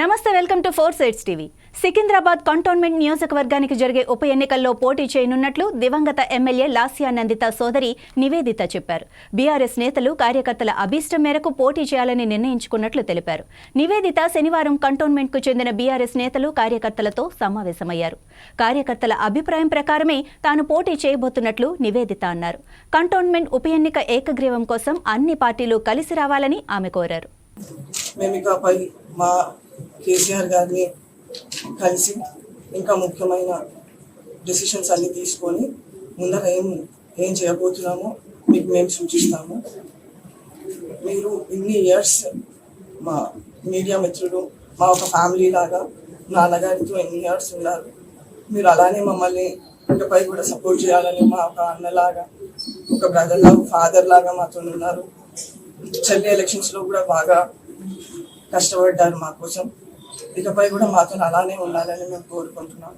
నమస్తే, welcome to 4 sides TV. Secunderabad cantonment నియోజకవర్గానికి జరిగే ఉప ఎన్నికల్లో పోటీ చేయనున్నట్లు దివంగత ఎమ్మెల్యే లాస్యా నందిత సోదరి నివేదిత చెప్పారు. బీఆర్ఎస్ నేతలు కార్యకర్తల అభీష్టం మేరకు పోటీ చేయాలని నిర్ణయించుకున్నట్లు తెలిపారు. నివేదిత శనివారం కంటోన్మెంట్కు చెందిన బీఆర్ఎస్ నేతలు కార్యకర్తలతో సమావేశమయ్యారు. కార్యకర్తల అభిప్రాయం ప్రకారమే తాను పోటీ చేయబోతున్నట్లు నివేదిత అన్నారు. కంటోన్మెంట్ ఉప ఎన్నిక ఏకగ్రీవం కోసం అన్ని పార్టీలు కలిసి రావాలని ఆమె కోరారు. కేసీఆర్ గారిని కలిసి ఇంకా ముఖ్యమైన డెసిషన్స్ అన్ని తీసుకొని ముందర ఏం చేయబోతున్నామో మీకు మేము సూచిస్తాము. మీరు ఇన్ని ఇయర్స్ మా మీడియా మిత్రులు, మా ఒక ఫ్యామిలీ లాగా నాన్నగారితో ఎన్ని ఇయర్స్ ఉన్నారు. మీరు అలానే మమ్మల్ని ఇకపై కూడా సపోర్ట్ చేయాలని మా ఒక అన్నలాగా, ఒక బ్రదర్ లాగా, ఫాదర్ లాగా మాతో ఉన్నారు. చెల్లి ఎలక్షన్స్లో కూడా బాగా కష్టపడ్డారు మా కోసం. ఇకపై కూడా మాతో అలానే ఉండాలని మేము కోరుకుంటున్నాం.